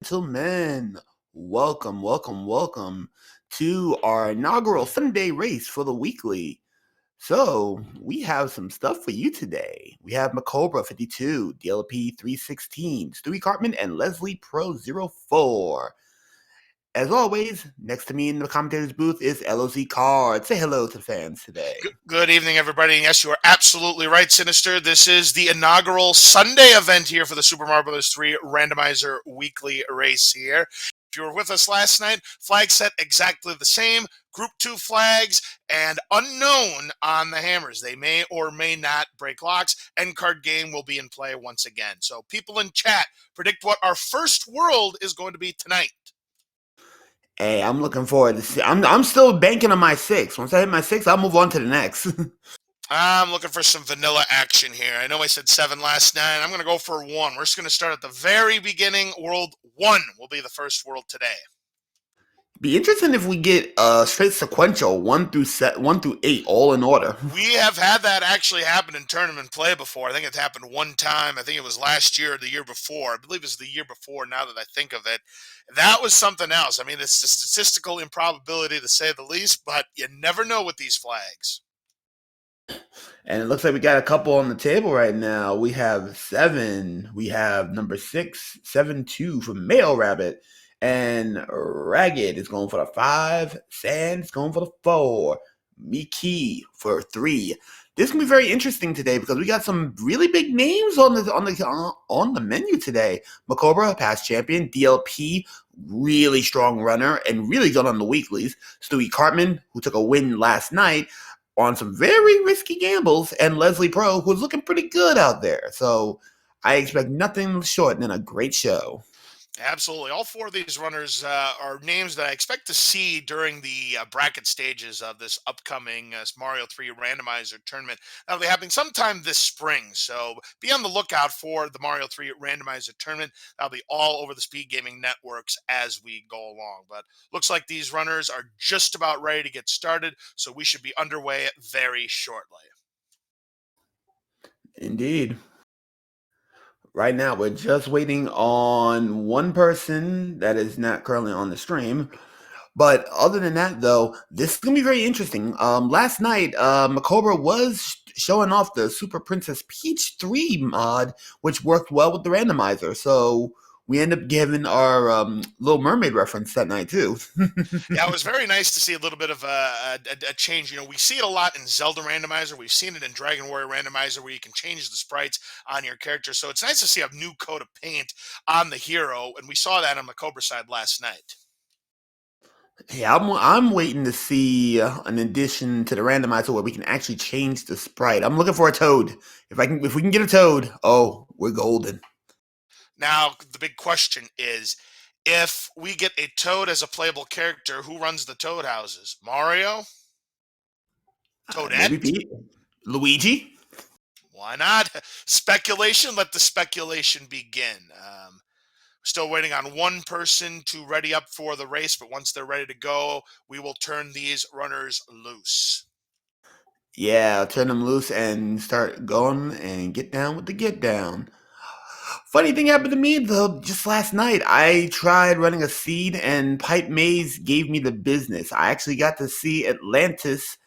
Gentlemen, welcome to our inaugural Sunday race for the weekly. So, we have some stuff for you today. We have Macobra 52, DLP 316, Stewie Cartman, and Leslie Pro 04. As always, next to me in the commentator's booth is LOC Card. Say hello to the fans today. Good evening, everybody. And yes, you are absolutely right, Sinister. This is the inaugural Sunday event here for the Super Mario Bros. 3 Randomizer weekly race here. If you were with us last night, flag set exactly the same. Group 2 flags and unknown on the hammers. They may or may not break locks. End card game will be in play once again. So people in chat, predict what our first world is going to be tonight. Hey, I'm looking forward to see. I'm still banking on my 6. Once I hit my 6, I'll move on to the next. I'm looking for some vanilla action here. I know I said 7 last night. I'm going to go for 1. We're just going to start at the very beginning. World 1 will be the first world today. Be interesting if we get straight sequential 1 through 8 all in order. We have had that actually happen in tournament play before. I think it's happened one time. I think it was last year or the year before. I believe it was the year before now that I think of it. That was something else. I mean, it's a statistical improbability to say the least, but you never know with these flags. And it looks like we got a couple on the table right now. We have 7. We have number 6, 7-2 from Male Rabbit. And Ragged is going for the 5. Sand's going for the 4. Miki for 3. This can be very interesting today because we got some really big names on the menu today. Macobra, past champion. DLP, really strong runner and really good on the weeklies. Stewie Cartman, who took a win last night on some very risky gambles, and Leslie Pro, who's looking pretty good out there. So I expect nothing short than a great show. Absolutely. All 4 of these runners are names that I expect to see during the bracket stages of this upcoming Mario 3 Randomizer tournament. That'll be happening sometime this spring. So be on the lookout for the Mario 3 Randomizer tournament. That'll be all over the Speed Gaming networks as we go along. But looks like these runners are just about ready to get started. So we should be underway very shortly. Indeed. Right now, we're just waiting on one person that is not currently on the stream. But other than that, though, this is going to be very interesting. Last night, Macobra was showing off the Super Princess Peach 3 mod, which worked well with the randomizer. So we end up giving our Little Mermaid reference that night, too. Yeah, it was very nice to see a little bit of a change. You know, we see it a lot in Zelda Randomizer. We've seen it in Dragon Warrior Randomizer where you can change the sprites on your character. So it's nice to see a new coat of paint on the hero, and we saw that on the Cobra side last night. Yeah, I'm waiting to see an addition to the randomizer where we can actually change the sprite. I'm looking for a Toad. If we can get a Toad, oh, we're golden. Now, the big question is, if we get a Toad as a playable character, who runs the Toad houses? Mario? Toadette? Maybe Luigi. Why not? Speculation. Let the speculation begin. Still waiting on one person to ready up for the race, but once they're ready to go, we will turn these runners loose. Yeah, turn them loose and start going and get down with the get down. Funny thing happened to me though, just last night. I tried running a seed and Pipe Maze gave me the business. I actually got to see Atlantis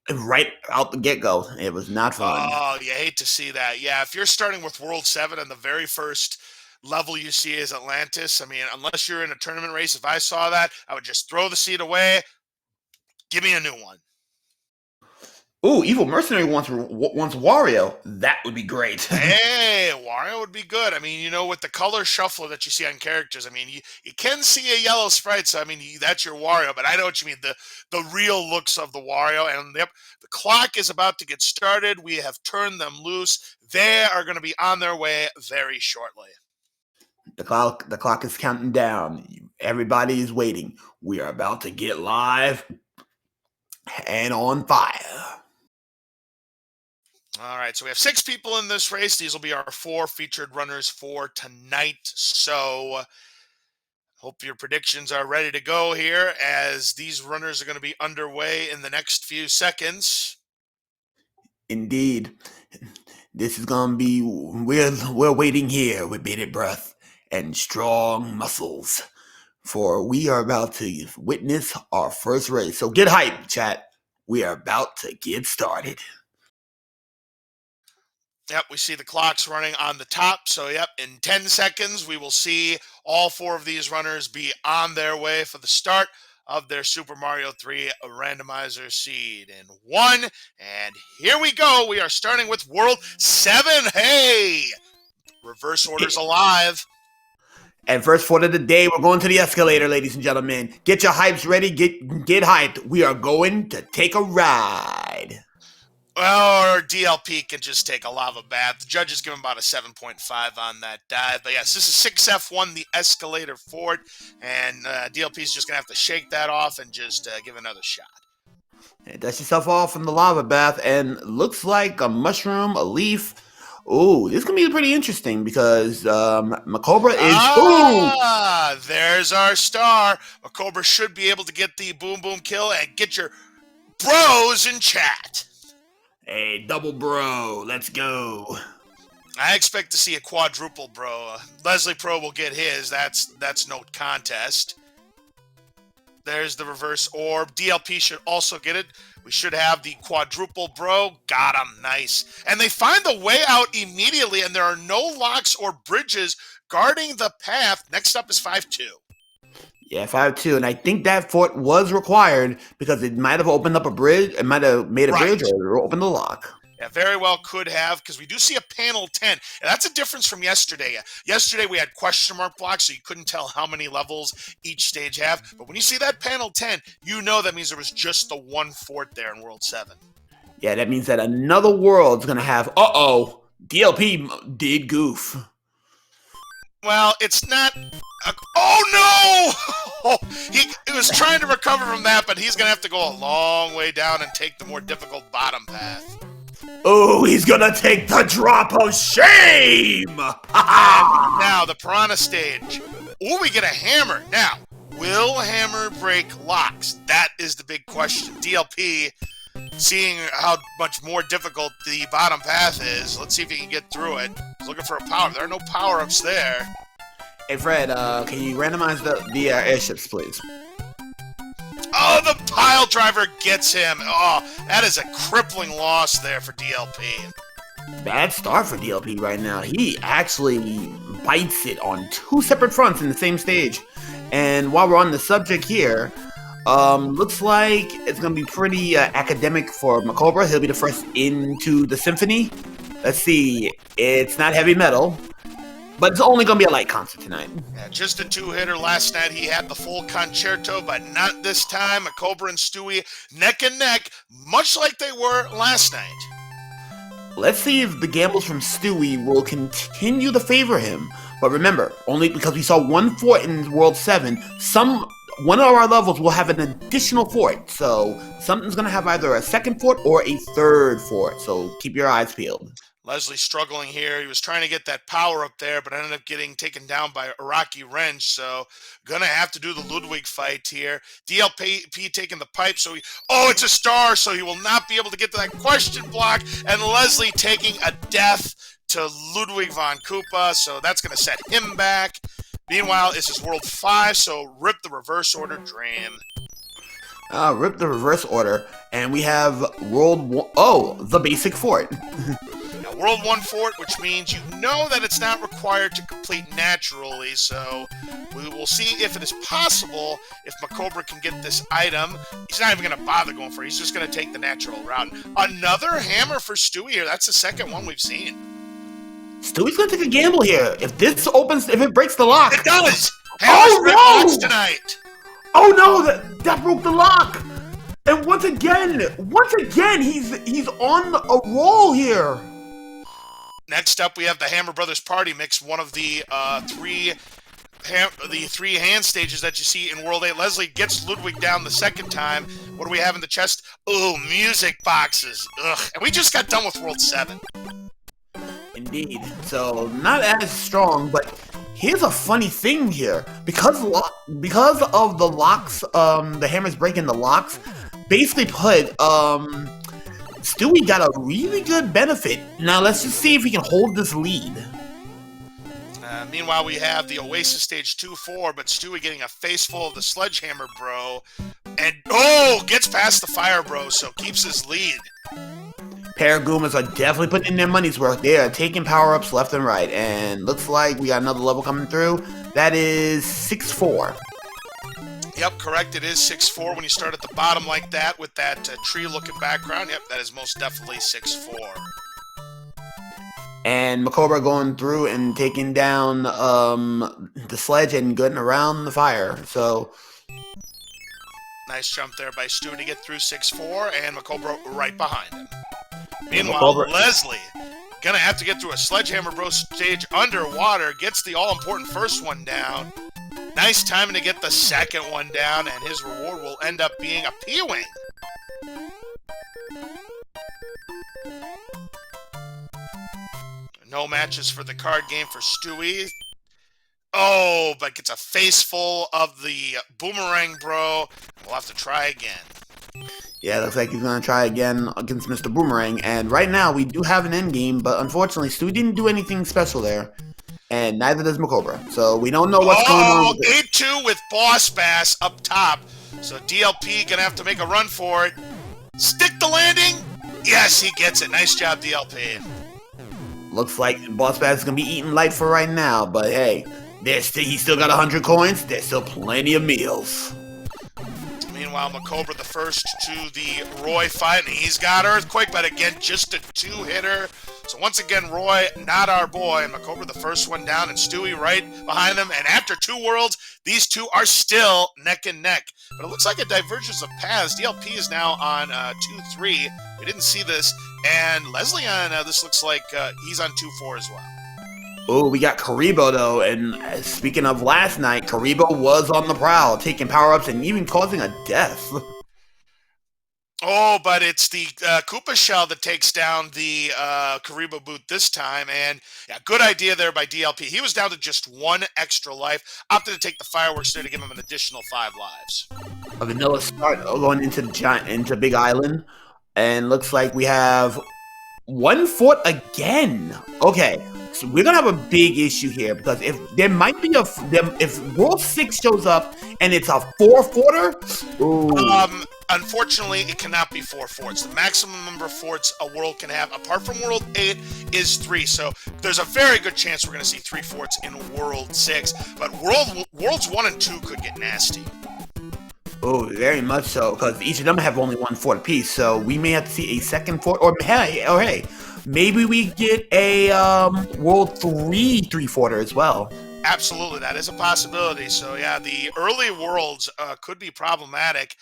right out the get go. It was not fun. Oh, you hate to see that. Yeah, if you're starting with World 7 and the very first level you see is Atlantis, I mean, unless you're in a tournament race, if I saw that, I would just throw the seed away. Give me a new one. Ooh, Evil Mercenary wants Wario. That would be great. Hey, Wario would be good. I mean, you know, with the color shuffler that you see on characters, I mean, you can see a yellow sprite, so I mean, that's your Wario, but I know what you mean, the real looks of the Wario. And yep, the clock is about to get started. We have turned them loose. They are going to be on their way very shortly. The clock is counting down. Everybody is waiting. We are about to get live and on fire. All right, so we have 6 people in this race. These will be our 4 featured runners for tonight. So hope your predictions are ready to go here as these runners are going to be underway in the next few seconds. Indeed. This is gonna be we're waiting here with bated breath. and strong muscles, for we are about to witness our first race. So get hyped, chat. We are about to get started. Yep, we see the clocks running on the top. So, yep, in 10 seconds, we will see all 4 of these runners be on their way for the start of their Super Mario 3 randomizer seed. In 1, and here we go. We are starting with World 7. Hey! Reverse order's alive. And first fort of the day, we're going to the escalator, ladies and gentlemen. Get your hypes ready. Get hyped. We are going to take a ride. Well, or DLP can just take a lava bath. The judges give him about a 7.5 on that dive. But yes, this is 6F1, the escalator fort. And DLP is just going to have to shake that off and just give another shot. And dust yourself off from the lava bath. And looks like a mushroom, a leaf. Ooh, this is going to be pretty interesting because Macobra is... There's our star. Macobra should be able to get the boom boom kill and get your bros in chat. Hey, double bro, let's go. I expect to see a quadruple bro. Leslie Pro will get his. That's no contest. There's the reverse orb. DLP should also get it. We should have the quadruple bro. Got him. Nice. And they find the way out immediately, and there are no locks or bridges guarding the path. Next up is 5-2. Yeah, 5-2, and I think that fort was required because it might have opened up a bridge. It might have made a bridge or opened the lock. Yeah, very well could have, because we do see a panel 10. And that's a difference from yesterday. Yesterday we had question mark blocks, so you couldn't tell how many levels each stage have. But when you see that panel 10, you know that means there was just the one fort there in World 7. Yeah, that means that another world's going to have, DLP did goof. Well, it's not... oh, no! He was trying to recover from that, but he's going to have to go a long way down and take the more difficult bottom path. Oh, he's going to take the drop of shame! And now, the Piranha stage. Oh, we get a hammer. Now, will hammer break locks? That is the big question. DLP, seeing how much more difficult the bottom path is, let's see if he can get through it. He's looking for a power. There are no power-ups there. Hey, Fred, can you randomize the airships, please? Oh, the pile driver gets him. Oh, that is a crippling loss there for DLP. Bad start for DLP right now. He actually bites it on 2 separate fronts in the same stage. And while we're on the subject here, looks like it's going to be pretty academic for Macobra. He'll be the first into the symphony. Let's see. It's not heavy metal. But it's only going to be a light concert tonight. Yeah, just a 2-hitter. Last night he had the full concerto, but not this time. Cobra and Stewie neck and neck, much like they were last night. Let's see if the gambles from Stewie will continue to favor him. But remember, only because we saw one fort in World 7, one of our levels will have an additional fort. So something's going to have either a second fort or a third fort. So keep your eyes peeled. Leslie struggling here. He was trying to get that power up there, but ended up getting taken down by Iraqi Wrench. So gonna have to do the Ludwig fight here. DLP taking the pipe. So it's a star. So he will not be able to get to that question block. And Leslie taking a death to Ludwig von Koopa. So that's gonna set him back. Meanwhile, this is World 5. So rip the reverse order dream. Rip the reverse order, and we have World 1. Oh, the basic fort. World 1 fort, which means you know that it's not required to complete naturally, so we will see if it is possible if Macobra can get this item. He's not even going to bother going for it. He's just going to take the natural route. Another hammer for Stewie here. That's the second one we've seen. Stewie's going to take a gamble here. If it breaks the lock. It does! Hammers break locks tonight! Oh no, that broke the lock! And once again, he's on a roll here. Next up, we have the Hammer Brothers Party Mix, one of the three hand stages that you see in World 8. Leslie gets Ludwig down the second time. What do we have in the chest? Oh, music boxes. Ugh. And we just got done with World 7. Indeed. So, not as strong, but here's a funny thing here. Because of the locks, the hammers breaking the locks, basically put, Stewie got a really good benefit. Now let's just see if he can hold this lead. Meanwhile, we have the Oasis stage 2-4, but Stewie getting a face full of the Sledgehammer Bro. And, gets past the Fire Bro, so keeps his lead. Pair of Goombas are definitely putting in their money's worth. They are taking power-ups left and right. And looks like we got another level coming through. That is 6-4. Yep, correct. It is 6-4 when you start at the bottom like that with that tree-looking background. Yep, that is most definitely 6-4. And Makobra going through and taking down the sledge and getting around the fire. So nice jump there by Stu to get through 6-4, and Makobra right behind him. Meanwhile, Leslie gonna have to get through a Sledgehammer Bro stage underwater, gets the all-important first one down. Nice timing to get the second one down, and his reward will end up being a P-Wing. No matches for the card game for Stewie. But gets a face full of the Boomerang Bro. We'll have to try again. Yeah, looks like he's going to try again against Mr. Boomerang. And right now, we do have an endgame, but unfortunately, Stewie didn't do anything special there. And neither does Makobra. So we don't know what's going on. 8-2 with Boss Bass up top. So DLP going to have to make a run for it. Stick the landing. Yes, he gets it. Nice job, DLP. Looks like Boss Bass is going to be eating light for right now. But hey, he's still got 100 coins. There's still plenty of meals. Meanwhile, Makobra the first to the Roy fight, and he's got Earthquake, but again, just a two-hitter. So once again, Roy, not our boy, and Makobra the first one down, and Stewie right behind them. And after two worlds, these two are still neck and neck. But it looks like a divergence of paths. DLP is now on 2-3. We didn't see this. And Leslie on this looks like he's on 2-4 as well. Oh, we got Karibo, though, and speaking of last night, Karibo was on the prowl, taking power-ups and even causing a death. But it's the Koopa Shell that takes down the Karibo boot this time, and yeah, good idea there by DLP. He was down to just one extra life, opted to take the fireworks there to give him an additional 5 lives. A vanilla start going into Big Island, and looks like we have 1 fort again. Okay. So we're gonna have a big issue here because if there might be if World 6 shows up and it's a 4-forter, unfortunately it cannot be 4 forts. The maximum number of forts a world can have, apart from World 8, is 3. So there's a very good chance we're gonna see 3 forts in World 6. But Worlds 1 and 2 could get nasty. Oh, very much so, because each of them have only 1 fort apiece. So we may have to see a second fort, or hey. Maybe we get a World 3 3-forter as well. Absolutely, that is a possibility. So yeah, the early worlds could be problematic.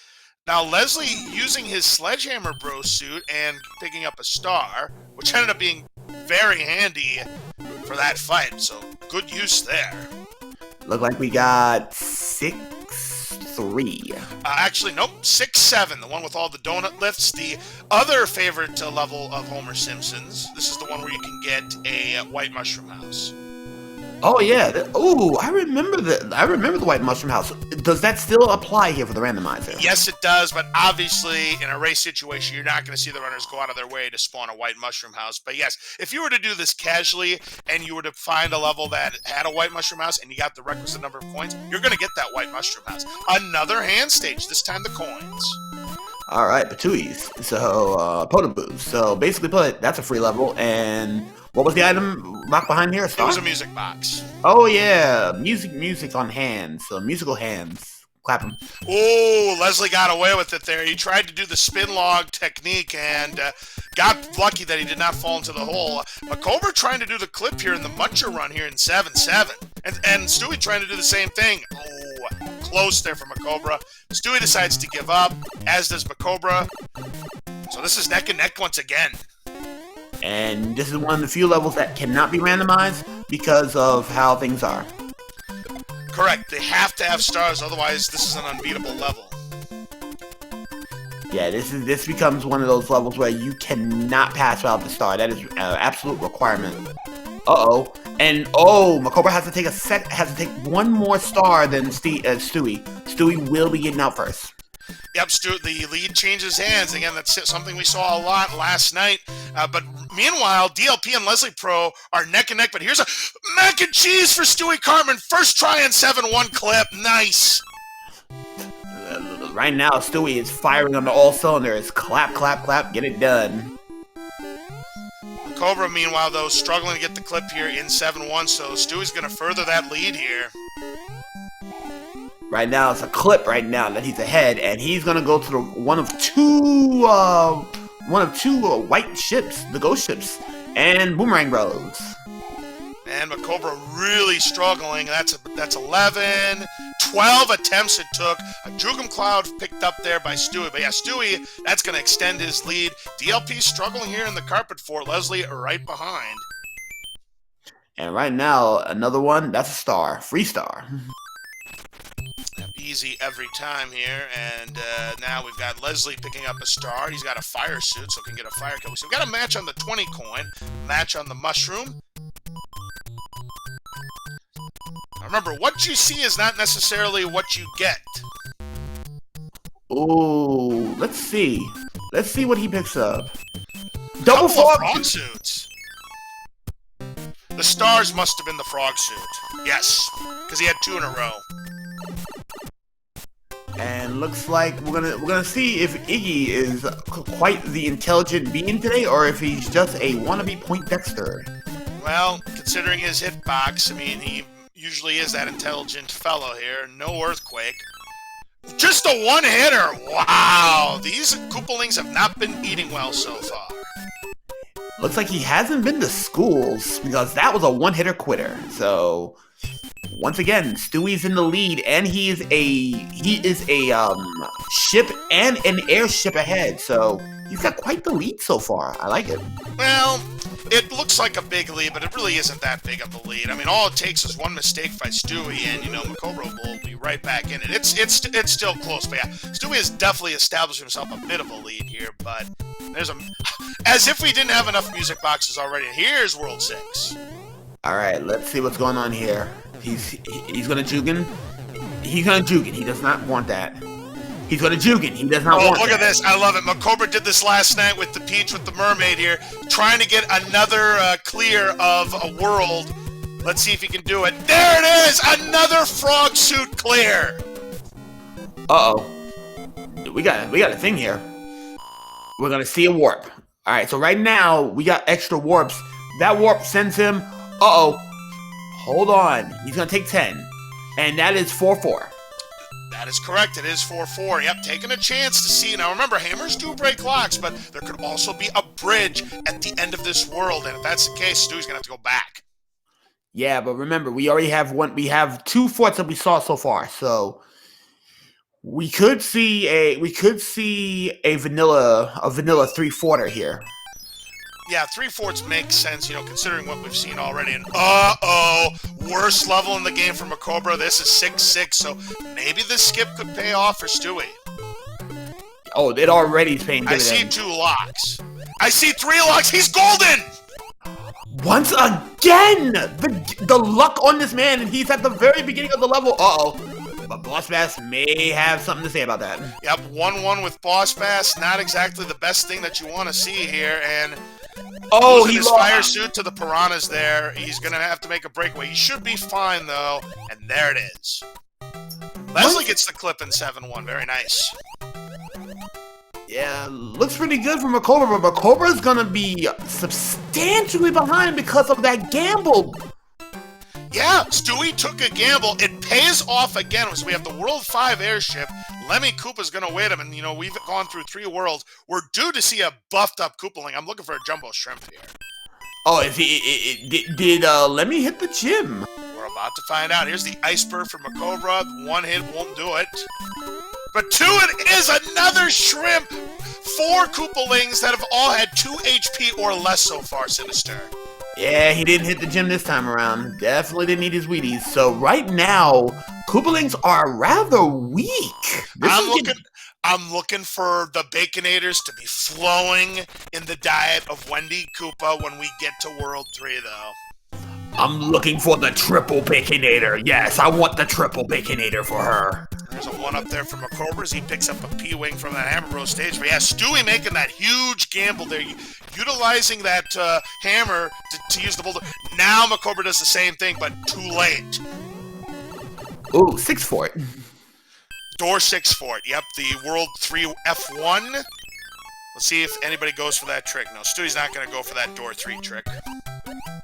Now Leslie using his Sledgehammer Bro suit and picking up a star, which ended up being very handy for that fight. So good use there. Look like we got 6-3. Actually, nope, 6-7, the one with all the donut lifts. The other favorite level of Homer Simpson's. This is the one where you can get a White Mushroom House. Oh yeah. I remember the White Mushroom House. Does that still apply here for the randomizer? Yes, it does, but obviously in a race situation, you're not going to see the runners go out of their way to spawn a White Mushroom House. But yes, if you were to do this casually and you were to find a level that had a White Mushroom House and you got the requisite number of coins, you're going to get that White Mushroom House. Another hand stage, this time the coins. All right, Patuis. So, Potaboos. So basically put, that's a free level, and what was the item locked behind here? It was a music box. Oh yeah, music on hands. So musical hands. Clap them. Oh, Leslie got away with it there. He tried to do the spin log technique and got lucky that he did not fall into the hole. Makobra trying to do the clip here in the Muncher run here in 7-7. And Stewie trying to do the same thing. Oh, close there for Makobra. Stewie decides to give up, as does Makobra. So this is neck and neck once again. And this is one of the few levels that cannot be randomized because of how things are. Correct. They have to have stars, otherwise this is an unbeatable level. Yeah, this becomes one of those levels where you cannot pass without the star. That is an absolute requirement. And Makobra has to take one more star than Stewie. Stewie will be getting out first. Yep, Stu, the lead changes hands. Again, that's something we saw a lot last night. But meanwhile, DLP and Leslie Pro are neck and neck. But here's a mac and cheese for Stewie Cartman. First try in 7-1 clip. Nice. Right now, Stewie is firing on all cylinders. Clap, clap, clap. Get it done. Cobra, meanwhile, though, struggling to get the clip here in 7-1. So Stewie's going to further that lead here. Right now, it's a clip right now that he's ahead, and he's gonna go to the one of two white ships, the ghost ships, and Boomerang Bros. And Cobra really struggling. That's 11, 12 attempts it took. A Jugum Cloud picked up there by Stewie. But yeah, Stewie, that's going to extend his lead. DLP struggling here in the carpet fort. Leslie right behind. And right now, another one, that's a star. Free star. Easy every time here. And now we've got Leslie picking up a star. He's got a fire suit, so can get a fire kill. So we've got a match on the 20 coin. Match on the mushroom. Remember, what you see is not necessarily what you get. Ooh, let's see. Let's see what he picks up. Double frog suits. The stars must have been the frog suit. Yes, because he had 2 in a row. And looks like we're gonna see if Iggy is quite the intelligent being today, or if he's just a wannabe Poindexter. Well, considering his hitbox, I mean, he usually is that intelligent fellow here. No earthquake. Just a one-hitter! Wow! These Koopalings have not been eating well so far. Looks like he hasn't been to schools, because that was a one-hitter quitter. So, once again, Stewie's in the lead, and he is a ship and an airship ahead. So, he's got quite the lead so far. I like it. Well, it looks like a big lead, but it really isn't that big of a lead. I mean, all it takes is one mistake by Stewie, and, you know, Macobro will be right back in it. It's still close, but yeah, Stewie has definitely established himself a bit of a lead here, but there's a... As if we didn't have enough music boxes already. Here's World 6. All right, let's see what's going on here. He's gonna Jukin. He's gonna Jukin. He does not want that. He's gonna Jukin. He does not want that. Oh, look at this. I love it. Macobra did this last night with the Peach with the mermaid here, trying to get another clear of a world. Let's see if he can do it. There it is! Another frog suit clear! Uh-oh. We got a thing here. We're gonna see a warp. All right, so right now, we got extra warps. That warp sends him... Uh-oh. Hold on. He's going to take 10. And that is 4-4. That is correct. It is 4-4. Yep, taking a chance to see. Now, remember, hammers do break locks, but there could also be a bridge at the end of this world. And if that's the case, Stewie's going to have to go back. Yeah, but remember, we already have one. We have 2 forts that we saw so far. So... We could see a vanilla 3-forter here. Yeah, 3 forts makes sense, you know, considering what we've seen already. And uh-oh, worst level in the game for Macobra. This is 6-6, so maybe this skip could pay off for Stewie. Oh, it already is paying dividends. I see 2 locks. I see 3 locks. He's golden. Once again, the luck on this man, and he's at the very beginning of the level. Uh-oh. But Boss Bass may have something to say about that. Yep, 1-1 with Boss Bass. Not exactly the best thing that you want to see here. And losing his fire suit to the piranhas there. He's going to have to make a breakaway. He should be fine, though. And there it is. Leslie gets the clip in 7-1. Very nice. Yeah, looks pretty good for Macobra, but Macobra's going to be substantially behind because of that gamble. Yeah, Stewie took a gamble. It pays off again. So we have the World 5 airship. Lemmy Koopa's going to wait him. And, you know, we've gone through 3 worlds. We're due to see a buffed-up Koopaling. I'm looking for a jumbo shrimp here. Oh, did Lemmy hit the gym? We're about to find out. Here's the iceberg for Macobra. 1 hit won't do it. But 2 it is! Another shrimp! 4 Koopalings that have all had 2 HP or less so far, Sinister. Yeah, he didn't hit the gym this time around. Definitely didn't eat his Wheaties. So right now, Koopalings are rather weak. I'm looking for the Baconators to be flowing in the diet of Wendy Koopa when we get to World 3, though. I'm looking for the triple Baconator. Yes, I want the triple Baconator for her. There's a one up there from Macobra as he picks up a P-Wing from that Hammer Bro stage. But yeah, Stewie making that huge gamble there, utilizing that hammer to use the boulder. Now Macobra does the same thing, but too late. Ooh, 6 for it. Door 6 for it. Yep, the World 3 F1. Let's see if anybody goes for that trick. No, Stewie's not going to go for that door 3 trick.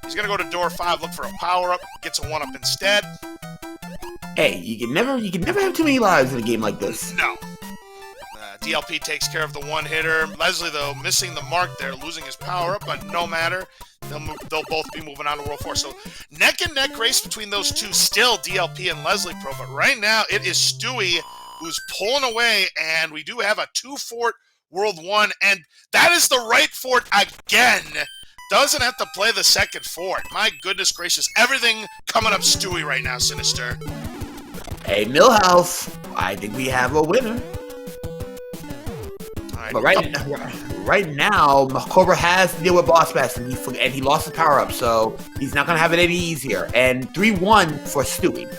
He's going to go to door 5, look for a power-up, gets a 1-up instead. Hey, you can never have too many lives in a game like this. No. DLP takes care of the one-hitter. Leslie, though, missing the mark there, losing his power-up, but no matter. They'll both be moving on to World 4. So neck-and-neck race between those two, still DLP and Leslie Pro. But right now, it is Stewie who's pulling away, and we do have a 2-fort World 1, and that is the right fort again. Doesn't have to play the second fort. My goodness gracious, everything coming up Stewie right now, Sinister. Hey, Millhouse, I think we have a winner. Right. But right now, Cobra has to deal with Boss Bass, and he lost his power-up, so he's not going to have it any easier. And 3-1 for Stewie.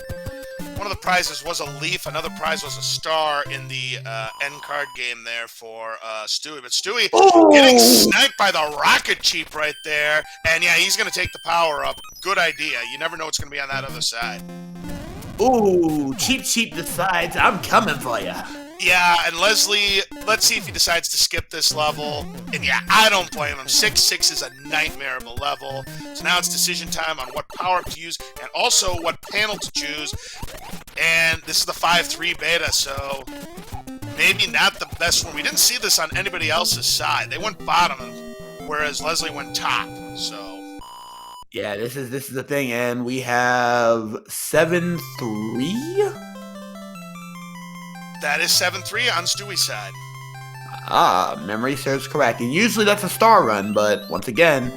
One of the prizes was a leaf. Another prize was a star in the end card game there for Stewie. But Stewie getting sniped by the rocket cheap right there. And yeah, he's going to take the power-up. Good idea. You never know what's going to be on that other side. Ooh, Cheap decides, I'm coming for you. Yeah, and Leslie, let's see if he decides to skip this level. And yeah, I don't blame him. 6-6 is a nightmare of a level. So now it's decision time on what power-up to use and also what panel to choose. And this is the 5-3 beta, so maybe not the best one. We didn't see this on anybody else's side. They went bottom, whereas Leslie went top. So yeah, this is the thing, and we have 7-3. That is 7-3 on Stewie's side. Ah, memory serves correct. And usually that's a star run, but once again,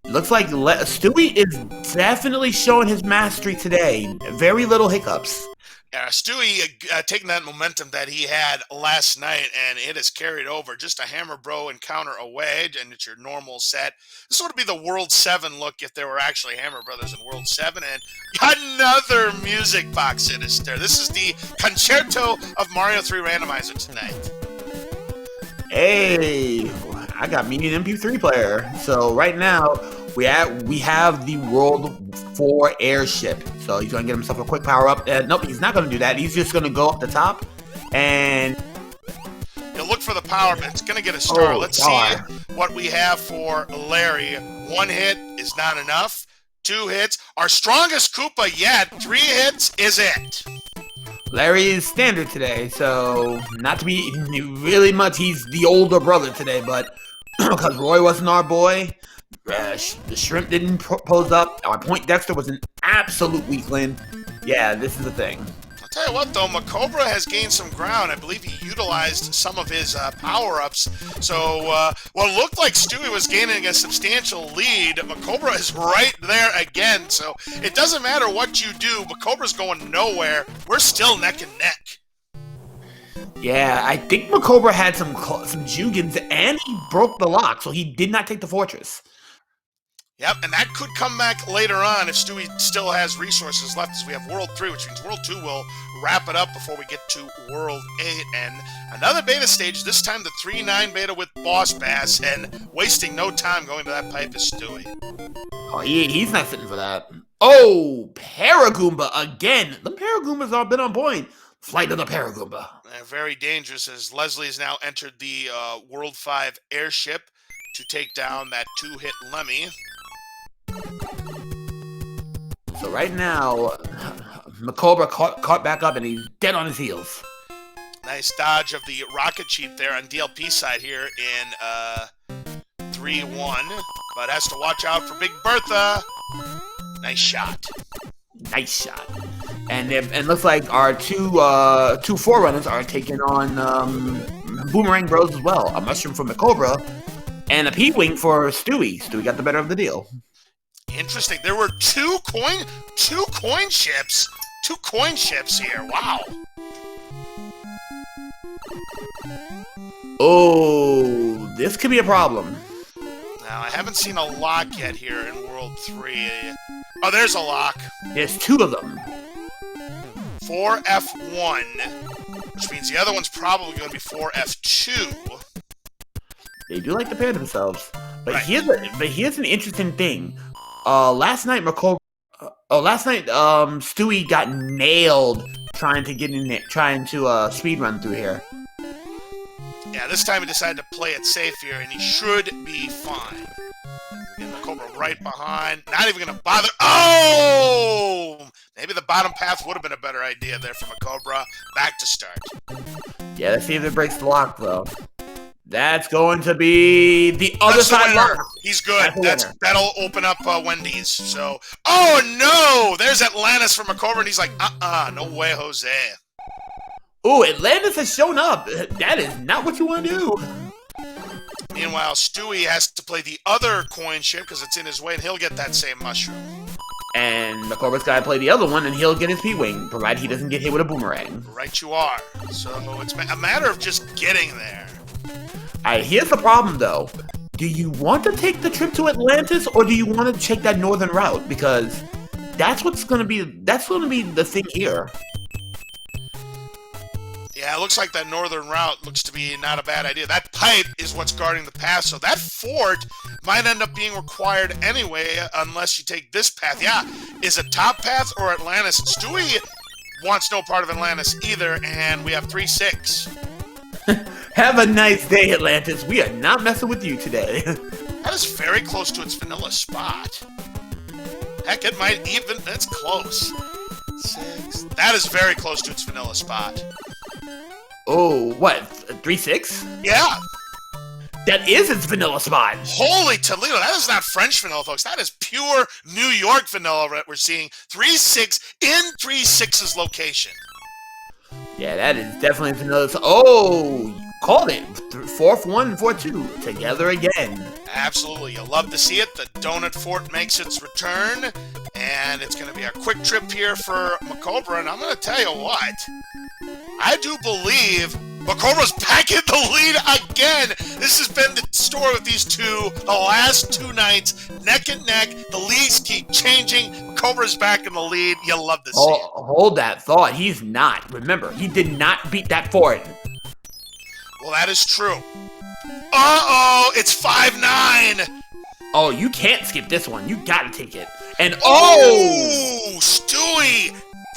looks like Stewie is definitely showing his mastery today. Very little hiccups. Yeah, Stewie taking that momentum that he had last night, and it has carried over. Just a Hammer Bro encounter away, and it's your normal set. This would be the World 7 look if there were actually Hammer Brothers in World 7. And another music box Sinister. This is the Concerto of Mario 3 Randomizer tonight. Hey, I got me an MP3 player. So right now, we have the World 4 airship. So he's going to get himself a quick power-up. Nope, he's not going to do that. He's just going to go up the top and he'll look for the power, but it's going to get a star. Let's see what we have for Larry. 1 hit is not enough. 2 hits. Our strongest Koopa yet. 3 hits is it. Larry is standard today, so not to be really much. He's the older brother today, but because Roy wasn't our boy, the shrimp didn't pose up. Our Point Dexter was an absolute weakling. Yeah, this is the thing. I'll tell you what, though, Macobra has gained some ground. I believe he utilized some of his power-ups. So, what looked like Stewie was gaining a substantial lead, Macobra is right there again. So, it doesn't matter what you do. Macobra's going nowhere. We're still neck and neck. Yeah, I think Macobra had some Jugans, and he broke the lock, so he did not take the fortress. Yep, and that could come back later on if Stewie still has resources left, as we have World 3, which means World 2 will wrap it up before we get to World 8. And another beta stage, this time the 3-9 beta with Boss Bass, and wasting no time going to that pipe is Stewie. Oh, he's not fitting for that. Oh, Paragoomba again. The Paragoombas have been on point. Flight of the Paragoomba. Very dangerous, as Leslie has now entered the World 5 airship to take down that 2-hit Lemmy. So right now, Macobra caught back up, and he's dead on his heels. Nice dodge of the rocket cheap there on DLP side here in 3-1, but has to watch out for Big Bertha. Nice shot. Nice shot. And looks like our two forerunners are taking on Boomerang Bros as well. A mushroom from Macobra and a P-Wing for Stewie. Stewie got the better of the deal. Interesting. There were two coin ships here. Wow. Oh, this could be a problem. Now, I haven't seen a lock yet here in World 3. Oh, there's a lock. There's 2 of them. 4F1, which means the other one's probably going to be 4F2. They do like to pair themselves. But Right. here's an interesting thing. Last night Stewie got nailed trying to get in there, trying to speed run through here. Yeah, this time he decided to play it safe here, and he should be fine. Again, Macobra right behind, not even going to bother. Oh! Maybe the bottom path would have been a better idea there for Macobra. Back to start. Yeah, let's see if it breaks the lock, though. That's going to be the other side lock. He's good. That'll open up Wendy's. So, oh no! There's Atlantis for Macobra, and he's like, no way, Jose. Ooh, Atlantis has shown up. That is not what you want to do. Meanwhile, Stewie has to play the other coin chip because it's in his way, and he'll get that same mushroom. And Macobra's got to play the other one, and he'll get his P-Wing, provided he doesn't get hit with a boomerang. Right you are. So it's a matter of just getting there. Alright, here's the problem, though. Do you want to take the trip to Atlantis, or do you want to take that northern route? Because that's going to be the thing here. Yeah, it looks like that northern route looks to be not a bad idea. That pipe is what's guarding the path, so that fort might end up being required anyway unless you take this path. Yeah, is it top path or Atlantis? Stewie wants no part of Atlantis either, and we have 3-6. Have a nice day, Atlantis. We are not messing with you today. That is very close to its vanilla spot. Heck, it might even... That's close. 6. That is very close to its vanilla spot. Oh, what? 3-6? Yeah. That is its vanilla spot. Holy Toledo, that is not French vanilla, folks. That is pure New York vanilla that we're seeing. 3-6 in 3-6's location. Yeah, that is definitely vanilla. Oh, called it. 4-1 and 4-2 together again. Absolutely. You'll love to see it. The Donut Fort makes its return, and it's going to be a quick trip here for Macobra, and I'm going to tell you what. I do believe Macobra's back in the lead again. This has been the story with these two the last 2 nights, neck and neck. The leads keep changing. Macobra's back in the lead. You'll love to see it. Hold that thought. He's not. Remember, he did not beat that fort. Well, that is true. Uh-oh, it's 5-9. Oh, you can't skip this one. You gotta take it. And Stewie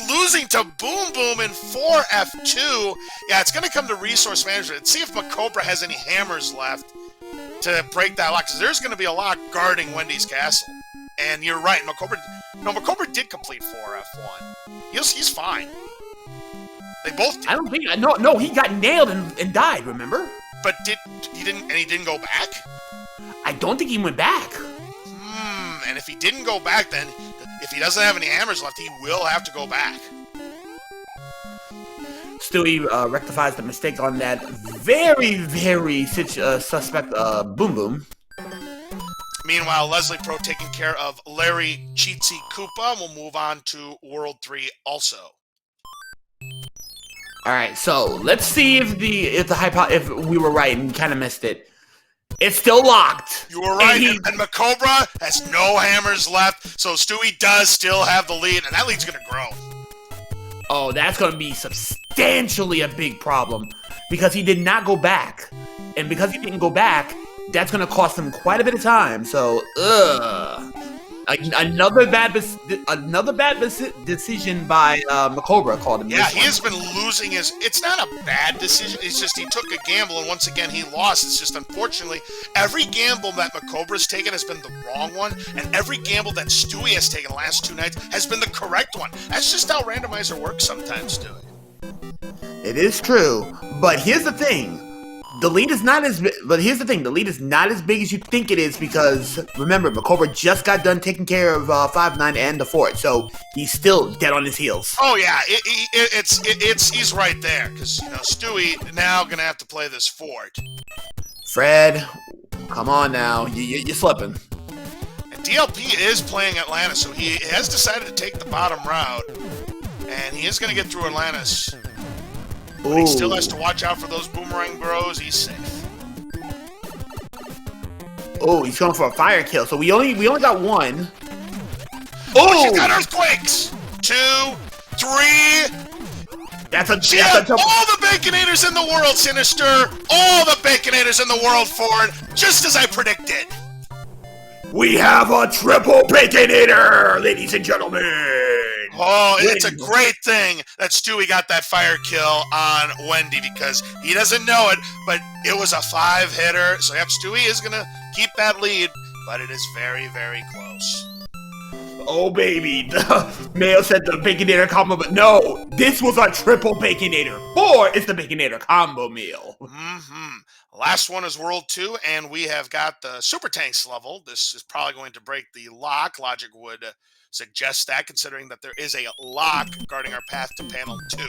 losing to Boom Boom in 4F2. Yeah, it's going to come to resource management. Let's see if Macobra has any hammers left to break that lock, because there's going to be a lock guarding Wendy's castle. And you're right, Macobra did complete 4F1. He's fine. They both did. I don't think... No, he got nailed and died, remember? But he didn't go back? I don't think he went back. And if he didn't go back, then if he doesn't have any hammers left, he will have to go back. Stewie rectifies the mistake on that very, very suspect Boom Boom. Meanwhile, Leslie Pro taking care of Larry Cheatsy Koopa. We'll move on to World 3 also. Alright, so let's see if we were right and kind of missed it. It's still locked. You were right, and Macobra has no hammers left, so Stewie does still have the lead, and that lead's going to grow. Oh, that's going to be substantially a big problem, because he did not go back. And because he didn't go back, that's going to cost him quite a bit of time, so, Another bad decision by Macobra called him. Yeah, he has been losing his... It's not a bad decision. It's just he took a gamble, and once again, he lost. It's just, unfortunately, every gamble that Macobra's taken has been the wrong one, and every gamble that Stewie has taken the last 2 nights has been the correct one. That's just how Randomizer works sometimes, Stewie. It is true, but here's the thing. The lead is not as big, but here's the thing, the lead is not as big as you think it is, because remember, Macobra just got done taking care of 5-9 and the fort, so he's still dead on his heels. Oh yeah, he's right there, because Stewie now gonna have to play this fort. Fred, come on now, you're slipping. And DLP is playing Atlantis, so he has decided to take the bottom route, and he is gonna get through Atlantis. But he still has to watch out for those boomerang bros. He's safe. Oh, he's going for a fire kill. So we only got 1. Oh, she's got earthquakes. 2, 3. She had all the Baconators in the world, Sinister! All the Baconators in the world, Ford! Just as I predicted! We have a triple Baconator, ladies and gentlemen! Oh, it's a great thing that Stewie got that fire kill on Wendy because he doesn't know it, but it was a 5-hitter. So, yep, Stewie is going to keep that lead, but it is very, very close. Oh, baby. Mayo said the Baconator combo, but no, this was a triple Baconator. 4 is the Baconator combo meal. Last one is World 2, and we have got the Super Tanks level. This is probably going to break the lock. Logic would suggest that, considering that there is a lock guarding our path to panel 2.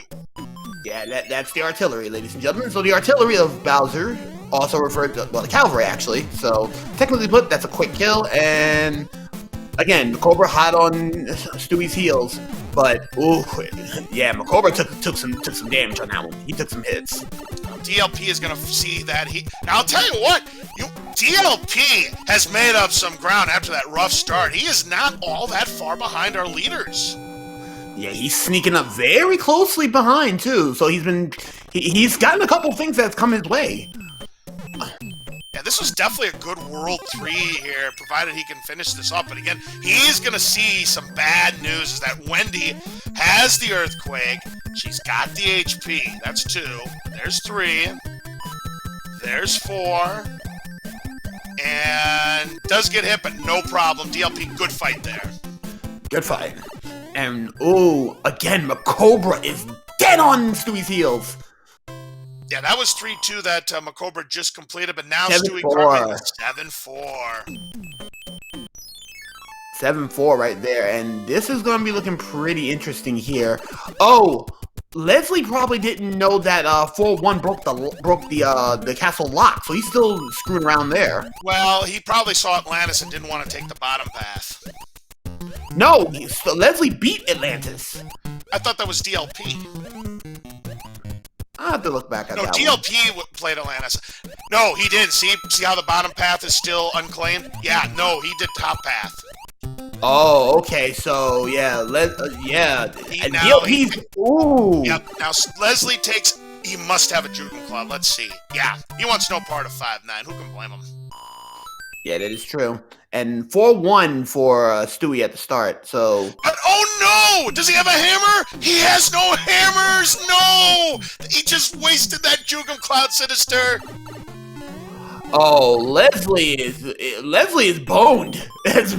Yeah, that's the artillery, ladies and gentlemen. So the artillery of Bowser, also referred to, well, the cavalry, actually. So technically put, that's a quick kill, and again, Cobra hot on Stewie's heels, but ooh, yeah, Cobra took some damage on that one. He took some hits. DLP is going to see that now I'll tell you what, DLP has made up some ground after that rough start. He is not all that far behind our leaders. Yeah, he's sneaking up very closely behind too. So he's gotten a couple things that's come his way. Yeah, this was definitely a good World 3 here, provided he can finish this up. But again, he's going to see some bad news, is that Wendy has the Earthquake. She's got the HP. That's 2. There's 3. There's 4. And does get hit, but no problem. DLP, good fight there. Good fight. And, ooh, again, Macobra is dead on Stewie's heels. Yeah, that was 3-2 that Macobra just completed, but now 7-4. Stewie 7-4. 7-4 right there, and this is going to be looking pretty interesting here. Oh, Leslie probably didn't know that 4-1 broke the castle lock, so he's still screwing around there. Well, he probably saw Atlantis and didn't want to take the bottom path. No, Leslie beat Atlantis. I thought that was DLP. I'll have to look back at that. No, DLP played Atlantis. No, he did. See how the bottom path is still unclaimed? Yeah, no, he did top path. Oh, okay. So yeah, yeah. And DLP's ooh. Yep. Now Leslie takes. He must have a Jugen Club. Let's see. Yeah, he wants no part of 5-9. Who can blame him? Yeah, that is true. And 4-1 for Stewie at the start. So. But, oh no! Does he have a hammer? He has no hammers. No! He just wasted that Jugen Cloud, Sinister. Oh, Leslie is boned as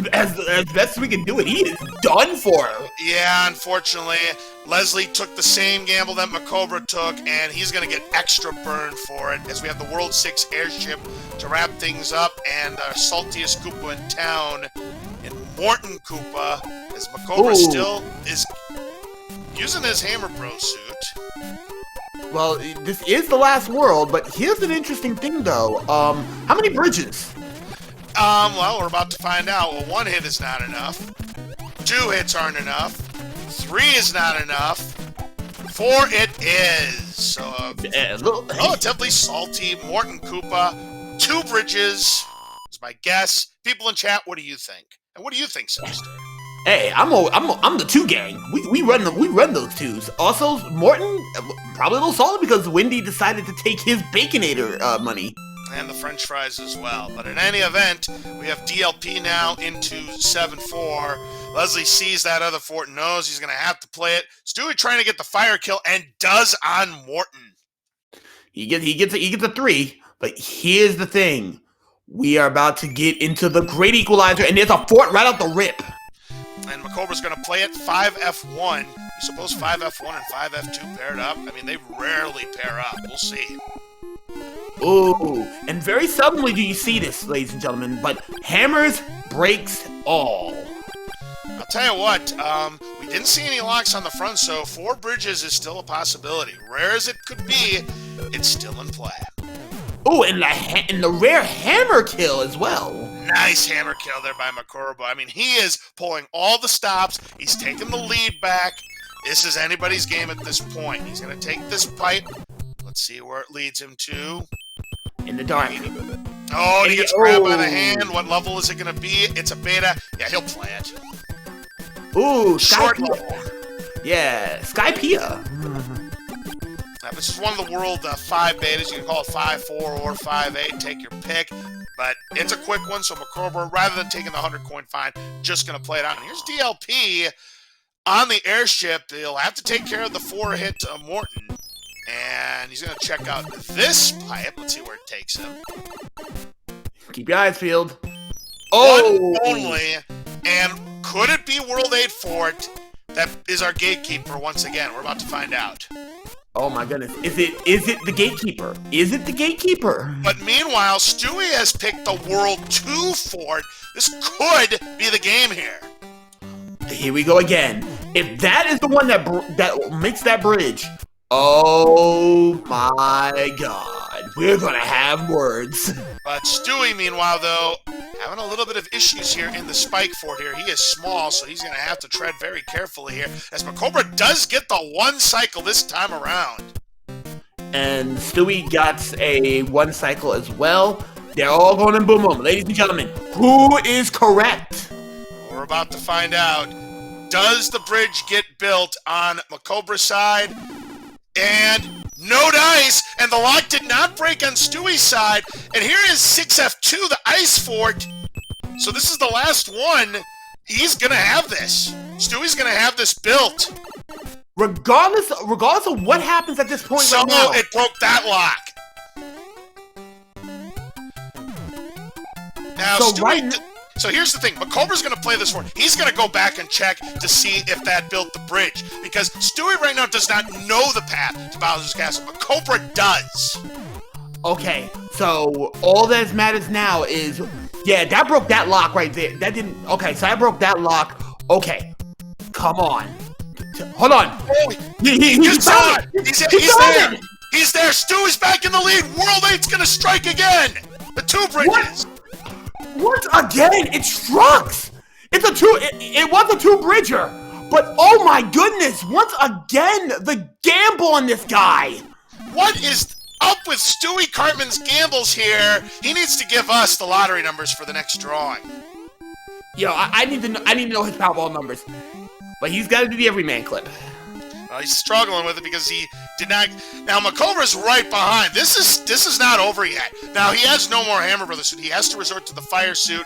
best we can do it. He is done for. Yeah, unfortunately, Leslie took the same gamble that Macobra took, and he's going to get extra burn for it, as we have the World 6 airship to wrap things up, and our saltiest Koopa in town, in Morton Koopa, as Macobra still is using his Hammer Bro suit. Well, this is the last world, but here's an interesting thing, though. How many bridges? Well, we're about to find out. Well, 1 hit is not enough. 2 hits aren't enough. 3 is not enough. 4 it is. So, relatively salty Morton Koopa. 2 bridges is my guess. People in chat, what do you think? And what do you think, Sinister? Hey, I'm the 2 gang. We run those 2s. Also, Morton probably a little salty because Wendy decided to take his Baconator money. And the French fries as well. But in any event, we have DLP now into 7-4. Leslie sees that other fort, knows he's going to have to play it. Stewie trying to get the fire kill, and does on Morton. He gets a 3, but here's the thing. We are about to get into the Great Equalizer, and there's a fort right out the rip. And Macobra's going to play it 5F1. You suppose 5F1 and 5F2 paired up? I mean, they rarely pair up. We'll see. Ooh, and very seldomly do you see this, ladies and gentlemen, but hammers breaks all. I'll tell you what, we didn't see any locks on the front, so 4 bridges is still a possibility. Rare as it could be, it's still in play. Ooh, and the rare hammer kill as well. Nice hammer kill there by Macobra. I mean, he is pulling all the stops. He's taking the lead back. This is anybody's game at this point. He's going to take this pipe. Let's see where it leads him to. In the dark. Oh, he gets grabbed by the hand. What level is it going to be? It's a beta. Yeah, he'll play it. Ooh, short level. Yeah, Skypea. This is one of the World 5 betas. You can call it 5.4 or 5.8. Take your pick. But it's a quick one, so Macobra, rather than taking the 100-coin fine, just going to play it out. And here's DLP on the airship. He'll have to take care of the 4-hit Morton. And he's going to check out this pipe. Let's see where it takes him. Keep your eyes peeled. Oh! One only. And could it be World 8 Fort? That is our gatekeeper once again. We're about to find out. Oh my goodness. Is it the gatekeeper? Is it the gatekeeper? But meanwhile, Stewie has picked the World 2 Fort. This could be the game here. Here we go again. If that is the one that makes that bridge, oh my God, we're gonna have words. But Stewie, meanwhile, though, having a little bit of issues here in the Spike Fort here. He is small, so he's going to have to tread very carefully here, as Macobra does get the 1 cycle this time around. And Stewie got a 1 cycle as well. They're all going in boom boom. Ladies and gentlemen, who is correct? We're about to find out. Does the bridge get built on Macobra's side? And no dice, and the lock did not break on Stewie's side. And here is 6F2, the Ice Fort. So this is the last one. He's gonna have this. Stewie's gonna have this built. Regardless of what happens at this point So right now. it broke that lock. Now So Stewie. So here's the thing, Macobra's going to play this for. He's going to go back and check to see if that built the bridge. Because Stewie right now does not know the path to Bowser's Castle. Macobra does. Okay, so all that matters now is, yeah, that broke that lock right there. That didn't, okay, so I broke that lock. Okay, come on. Hold on. Oh, He's on. He's there. He's there. Stewie's back in the lead. World 8's going to strike again. The 2 bridges. Once again, it struck. It's a 2. It was a 2-bridger, but oh my goodness! Once again, the gamble on this guy. What is up with Stewie Cartman's gambles here? He needs to give us the lottery numbers for the next drawing. Yo, I need to know his Powerball numbers, but he's got to do the everyman clip. He's struggling with it because he did not. Now Macobra's right behind. This is not over yet. Now he has no more Hammer Brother suit. He has to resort to the fire suit.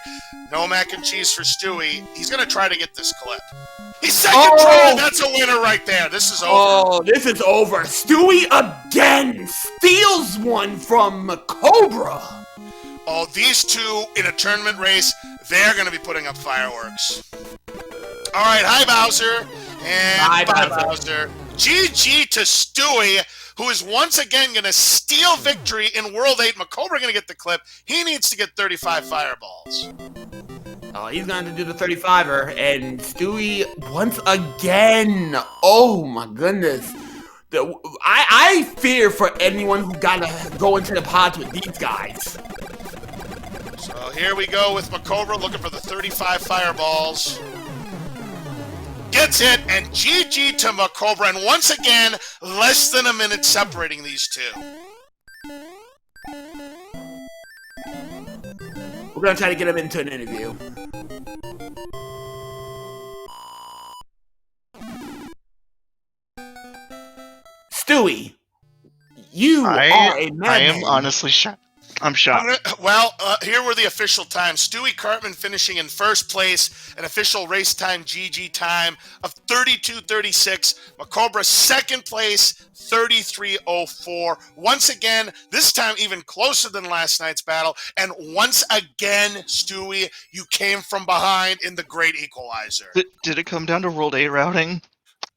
No mac and cheese for Stewie. He's gonna try to get this clip. He's second try. That's a winner right there. This is over. Oh, this is over. Stewie again steals one from Macobra. Oh, these two in a tournament race, they're gonna be putting up fireworks. All right, hi Bowser. And bye, Bowser. GG to Stewie, who is once again going to steal victory in World 8. Macobra going to get the clip. He needs to get 35 fireballs. Oh, he's going to do the 35er, and Stewie once again. Oh my goodness. I fear for anyone who got to go into the pods with these guys. So here we go with Macobra looking for the 35 fireballs. Gets it, and GG to Macobra, and once again, less than a minute separating these two. We're gonna try to get him into an interview. Stewie, you are a madman. I am honestly shocked. I'm shocked. Well, here were the official times. Stewie Cartman finishing in first place, an official race time GG time of 32:36. Macobra second place, 33:04. Once again, this time even closer than last night's battle. And once again, Stewie, you came from behind in the great equalizer. Did it come down to World 8 routing?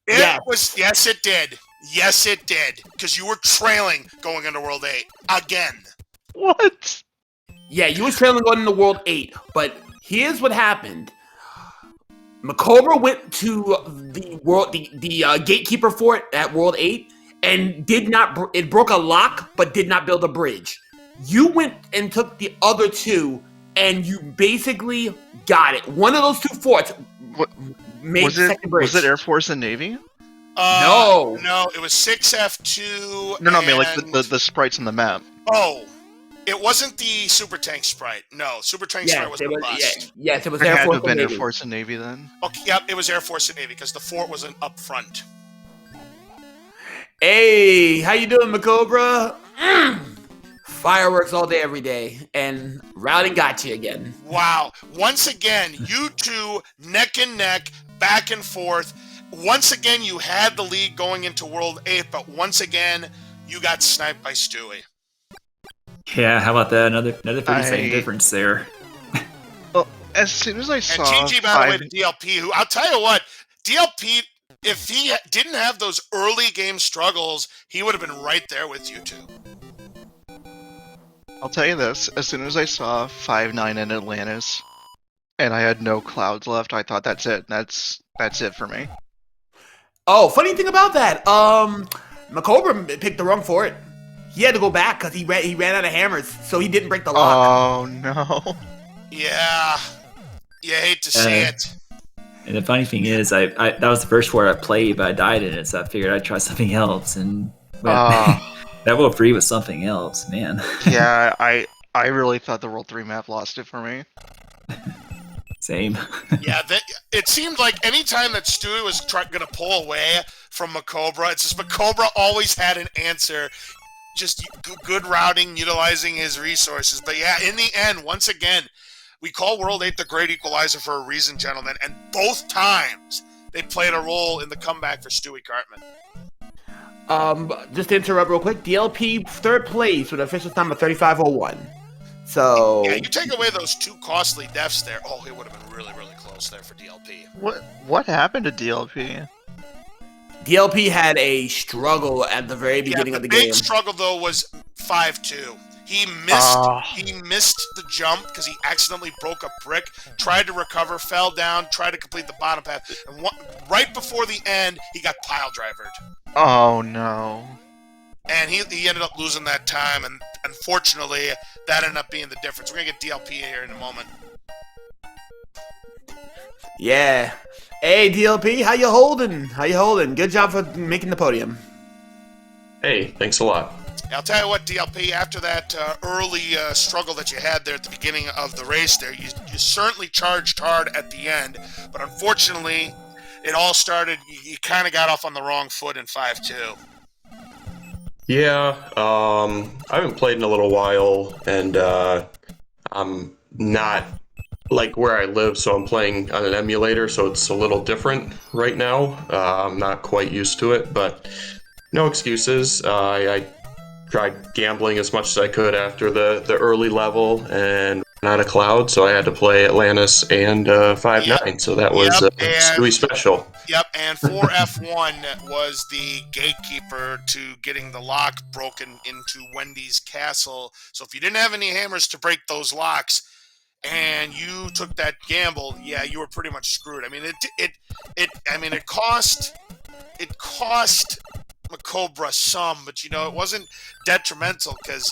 Yes, it did. Yes, it did. Because you were trailing going into World 8 again. What? Yeah, you were trailing going into World 8, but here's what happened. Macobra went to the gatekeeper fort at World 8 and it broke a lock, but did not build a bridge. You went and took the other 2, and you basically got it. One of those 2 forts made the second bridge. Was it Air Force and Navy? No, it was 6F2. No, I mean like the sprites on the map. Oh, it wasn't the Super Tank sprite. No, Super Tank sprite was the bust. Yes, it was It Air had to Force have been and Air Navy. Force and Navy then. Okay, yep, it was Air Force and Navy because the fort wasn't up front. Hey, how you doing, Macobra? Fireworks all day, every day, and routing got you again. Wow. Once again, you two neck and neck, back and forth. Once again, you had the lead going into World 8, but once again, you got sniped by Stewie. Yeah, how about that? Another 30-second difference there. Well, as soon as I saw And GG, by the way, to DLP, who I'll tell you what, DLP, if he didn't have those early game struggles, he would have been right there with you two. I'll tell you this, as soon as I saw 5-9 in Atlantis, and I had no clouds left, I thought that's it. That's it for me. Oh, funny thing about that, Macobra picked the wrong for it. He had to go back because he ran out of hammers, so he didn't break the lock. Oh no. Yeah. You hate to see it. And the funny thing is, I that was the first war I played, but I died in it, so I figured I'd try something else. And that World 3 was something else, man. Yeah, I really thought the World 3 map lost it for me. Same. Yeah, it seemed like anytime that Stewie was going to pull away from Macobra, it's just Macobra always had an answer. Just good routing, utilizing his resources. But yeah, in the end, once again, we call World 8 the great equalizer for a reason, gentlemen. And both times, they played a role in the comeback for Stewie Cartman. Just to interrupt real quick, DLP third place with an official time of 35:01. So yeah, you take away those two costly deaths there. Oh, it would have been really, really close there for DLP. What happened to DLP? DLP had a struggle at the very beginning of the game. The big struggle though was 5-2. He missed the jump because he accidentally broke a brick, tried to recover, fell down, tried to complete the bottom path, and right before the end, he got pile drivered. Oh no. And he ended up losing that time, and unfortunately, that ended up being the difference. We're going to get DLP here in a moment. Yeah. Hey, DLP, how you holding? How you holding? Good job for making the podium. Hey, thanks a lot. I'll tell you what, DLP, after that early struggle that you had there at the beginning of the race there, you certainly charged hard at the end, but unfortunately, it all started, you kind of got off on the wrong foot in 5-2. Yeah, I haven't played in a little while, and I'm not like where I live, so I'm playing on an emulator, so it's a little different right now. I'm not quite used to it, but no excuses. I tried gambling as much as I could after the early level and ran out of cloud, so I had to play Atlantis and 5-9, so that was Stewie special. Yep, and 4F1 was the gatekeeper to getting the lock broken into Wendy's castle. So if you didn't have any hammers to break those locks, and you took that gamble, yeah, you were pretty much screwed. I mean, it cost Macobra some, but it wasn't detrimental because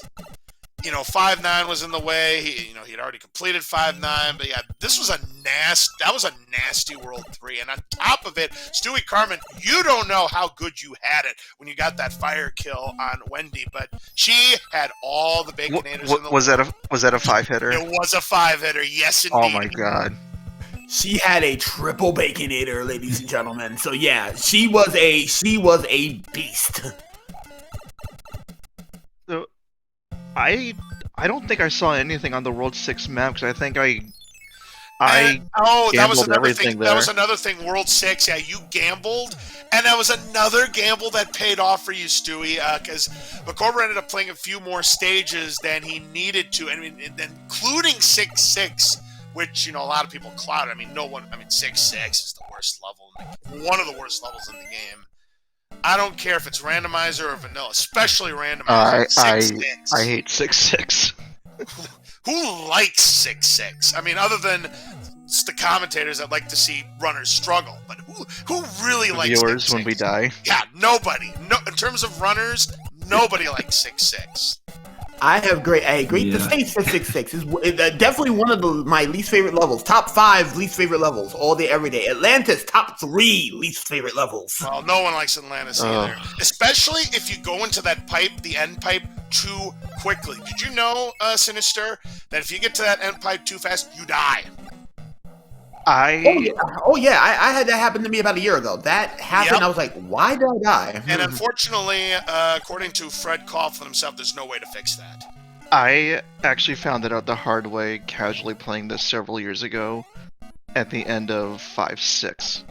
5-9 was in the way. He had already completed 5-9, but yeah, that was a nasty World 3. And on top of it, Stewie Cartman, you don't know how good you had it when you got that fire kill on Wendy, but she had all the baconators in the was that a 5-hitter? It was a 5-hitter, yes indeed. Oh my god. She had a triple baconator, ladies and gentlemen. So yeah, she was a beast. So I don't think I saw anything on the World 6 map because I think that was another thing. There. That was another thing. World 6, yeah, you gambled, and that was another gamble that paid off for you, Stewie, because Macobra ended up playing a few more stages than he needed to, including 6-6. Which, a lot of people clouded. 6-6 is the worst level, one of the worst levels in the game. I don't care if it's randomizer or vanilla, especially randomizer. 6-6. I hate 6-6. Who likes 6-6? Other than the commentators that like to see runners struggle, but who really likes viewers 6-6? When we die? Yeah, nobody. No, in terms of runners, nobody likes 6-6. I agree. The stage for 6-6 is definitely one of my least favorite levels. Top 5 least favorite levels all day, every day. Atlantis, top 3 least favorite levels. Well, no one likes Atlantis either. Especially if you go into that pipe, the end pipe, too quickly. Did you know, Sinister, that if you get to that end pipe too fast, you die? I Oh yeah, I had that happen to me about a year ago. That happened. Yep. I was like, why did I die? And unfortunately, according to Fred Coughlin himself, there's no way to fix that. I actually found it out the hard way casually playing this several years ago at the end of 5-6.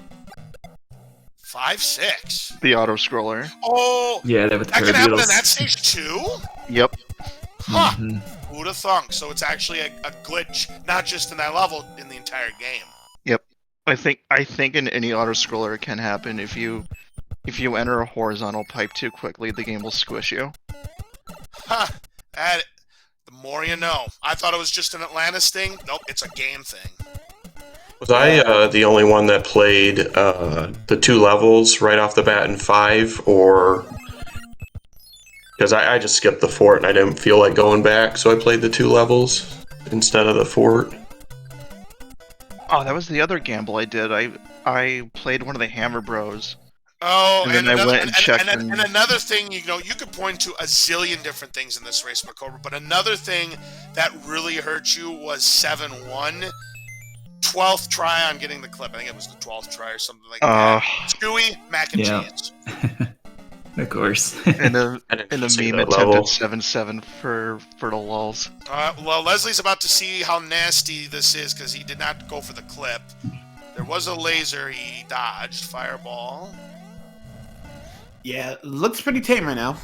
5-6. The auto scroller. Oh, Yeah, that with the that can happen in beetles. that stage too? Yep. Huh. Mhm. Who'd have thunk? So it's actually a glitch, not just in that level, in the entire game. Yep. I think in any auto scroller it can happen if you enter a horizontal pipe too quickly, the game will squish you. Huh. The more you know. I thought it was just an Atlantis thing. Nope, it's a game thing. Was I the only one that played the 2 levels right off the bat in 5, or because I just skipped the fort and I didn't feel like going back, so I played the 2 levels instead of the fort. Oh, that was the other gamble I did. I played one of the Hammer Bros. Oh, And then I went and checked and another thing, you could point to a zillion different things in this race, Macobra, but another thing that really hurt you was 7-1. 12th try on getting the clip. I think it was the 12th try or something like that. Stewie, mac and Yeah. cheese. Of course. And the I didn't see meme that attempted level. 7-7 for the lulz. Well, Leslie's about to see how nasty this is because he did not go for the clip. There was a laser he dodged. Fireball. Yeah, looks pretty tame right now.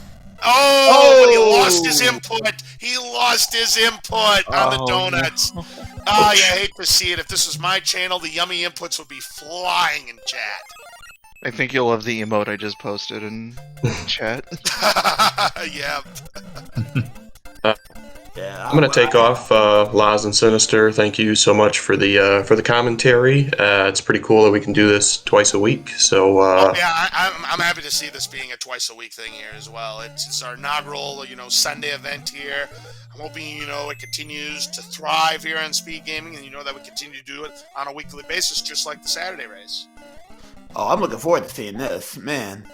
Oh, but he lost his input. He lost his input on the Oh, donuts. no. Oh, yeah, I hate to see it. If this was my channel, the yummy inputs would be flying in chat. I think you'll love the emote I just posted in chat. Yeah. Yeah, I'm gonna take off Laz and Sinister. Thank you so much for the commentary. It's pretty cool that we can do this twice a week. So Yeah, I'm happy to see this being a twice a week thing here as well. It's our inaugural, Sunday event here. I'm hoping, it continues to thrive here on Speed Gaming, and that we continue to do it on a weekly basis, just like the Saturday race. Oh, I'm looking forward to seeing this, man.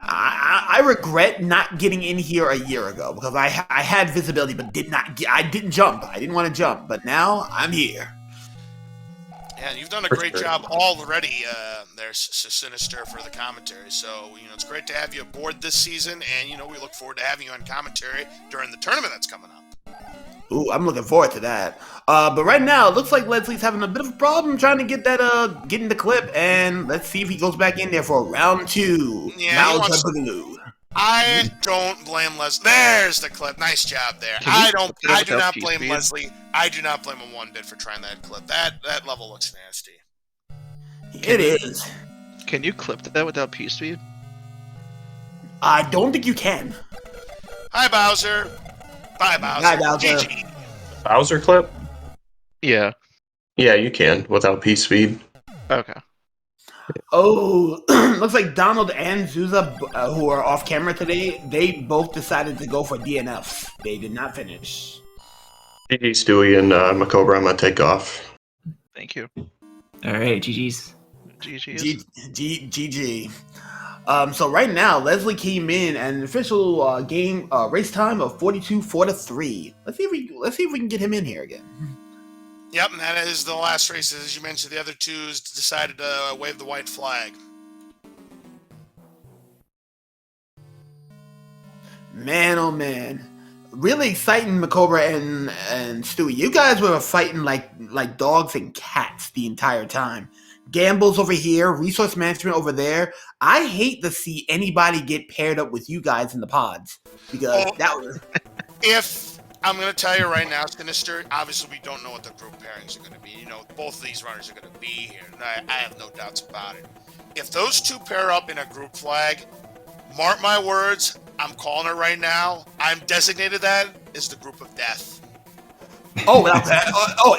I regret not getting in here a year ago because I had visibility but I didn't jump. I didn't want to jump, but now I'm here. Yeah, and you've done a For great sure. job already there, Sinister, for the commentary. So, it's great to have you aboard this season, and, we look forward to having you on commentary during the tournament that's coming up. Ooh, I'm looking forward to that. But right now, it looks like Leslie's having a bit of a problem trying to get that get in the clip, and let's see if he goes back in there for round 2. Yeah, Now he it's wants- a boogaloo. I don't blame Leslie. There's the clip. Nice job there. Can you I clip that do without not P blame speed? Leslie. I do not blame him one bit for trying that clip. That level looks nasty. It is. Can you clip that without P speed? I don't think you can. Hi, Bowser. Bye, Bowser. Bye, Bowser. GG. Bowser clip? Yeah. Yeah, you can without P speed. Okay. Oh, looks like Donald and Zuza, who are off camera today, they both decided to go for DNFs. They did not finish. GG Stewie and Macobra, I'm gonna take off. Thank you. All right, GG's. GG. GG. So right now, Leslie came in at an official game race time of 42-4-3. Let's see if we can get him in here again. Yep, and that is the last race. As you mentioned, the other two decided to wave the white flag. Man, oh man. Really exciting, Macobra and Stewie. You guys were fighting like dogs and cats the entire time. Gambles over here, resource management over there. I hate to see anybody get paired up with you guys in the pods. Because that was... If I'm going to tell you right now, Sinister, obviously we don't know what the group pairings are going to be. Both of these runners are going to be here. And I have no doubts about it. If those two pair up in a group flag, mark my words, I'm calling it right now. I'm designated that as the group of death. Oh,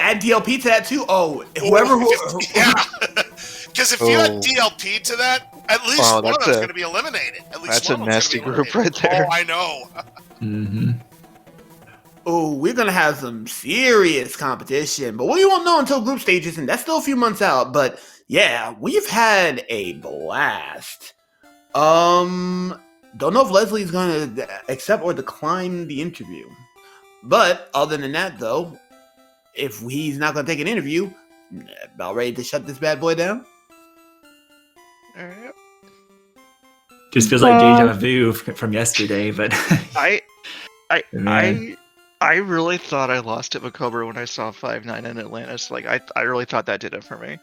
add DLP to that too? Oh, whoever... Yeah. Because if you add DLP to that, at least one of them's going to be eliminated. At least That's a one of them's nasty gonna be group eliminated. right there. Oh, I know. Mm-hmm. Oh, we're going to have some serious competition, but we won't know until group stages, and that's still a few months out. But yeah, we've had a blast. Don't know if Leslie's going to accept or decline the interview. But other than that, though, if he's not going to take an interview, About ready to shut this bad boy down? Alright. Just feels like deja vu from yesterday, but I man. I really thought I lost it with Cobra when I saw 5-9 in Atlantis. Like I really thought that did it for me.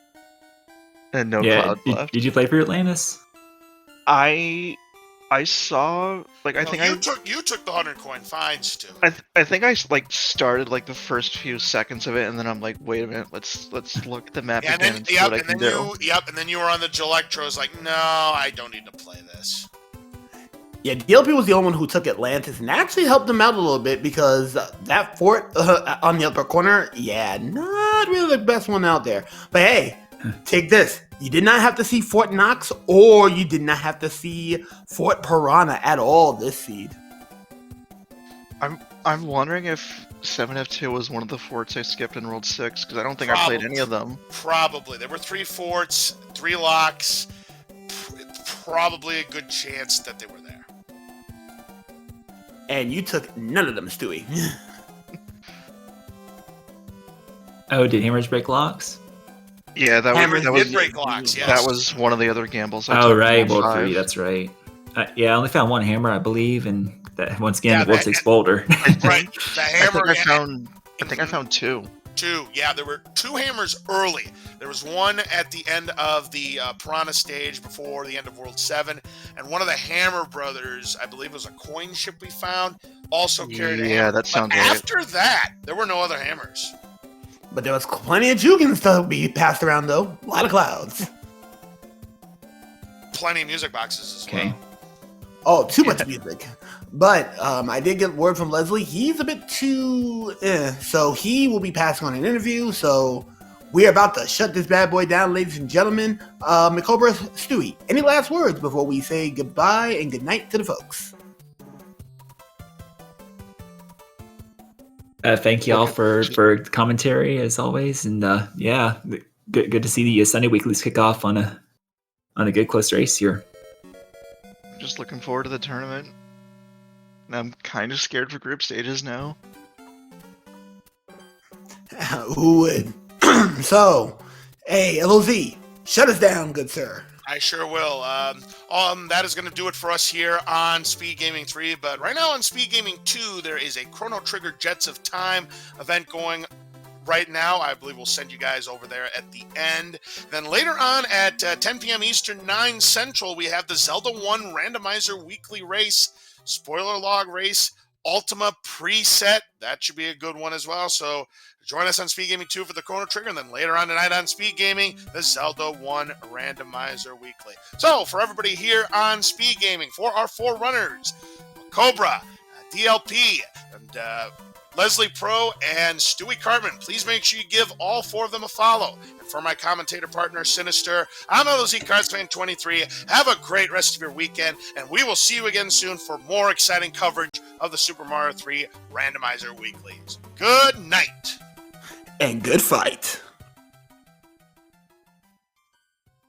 And no Yeah, clouds left. did you play for Atlantis? I saw like I No, think you took the 100 coin fines too. I think I like started like the first few seconds of it, and then I'm like, wait a minute, let's look at the map Yeah, again and see what I can do. And then you were on the Gelectros like, no, I don't need to play this. Yeah, DLP was the only one who took Atlantis and actually helped him out a little bit because that fort on the upper corner, yeah, not really the best one out there. But hey, take this. You did not have to see Fort Knox or you did not have to see Fort Piranha at all this seed. I'm wondering if 7F2 was one of the forts I skipped in World 6, because I don't think I played any of them. Probably. There were 3 forts, 3 locks. Probably a good chance that they were there. And you took none of them, Stewie. Oh, did Hammers break locks? Yeah, that Hammers was did break locks, yes. that was one of the other gambles. I Oh, took right, in World World 5. 3, that's right. Yeah, I only found one hammer, I believe, and that once again, Yeah, the World 6 boulder. Right. The hammer. I think I found 2. 2. Yeah, there were 2 hammers early. There was one at the end of the Piranha stage before the end of World 7, and one of the Hammer brothers, I believe, was a coin ship we found, also carried a hammer. Yeah, that sounds but right. after that, there were no other hammers. But there was plenty of Jugans to be passed around, though. A lot of clouds. Plenty of music boxes as Okay. well. Oh, too much music. But I did get word from Leslie. He's a bit too so he will be passing on an interview. So we're about to shut this bad boy down, ladies and gentlemen. Cobra, Stewie, any last words before we say goodbye and good night to the folks? Thank you all for commentary as always, and yeah, good to see the Sunday weeklies kick off on a good close race here. Just looking forward to the tournament. And I'm kind of scared for group stages now. Who would? So, hey, LOZ, shut us down, good sir. I sure will. That is going to do it for us here on Speed Gaming 3. But right now on Speed Gaming 2, there is a Chrono Trigger Jets of Time event going right now. I believe we'll send you guys over there at the end. Then later on at 10 p.m. Eastern, 9 Central, we have the Zelda 1 Randomizer Weekly Race, Spoiler Log Race, Ultima Preset. That should be a good one as well. So join us on Speed Gaming 2 for the Chrono Trigger, and then later on tonight on Speed Gaming, the Zelda 1 Randomizer Weekly. So for everybody here on Speed Gaming, for our 4 runners, Cobra, DLP, and Leslie Pro, and Stewie Cartman, please make sure you give all 4 of them a follow. And for my commentator partner, Sinister, I'm LOZ Cardsman 23. Have a great rest of your weekend, and we will see you again soon for more exciting coverage of the Super Mario 3 Randomizer Weeklies. Good night. And good fight.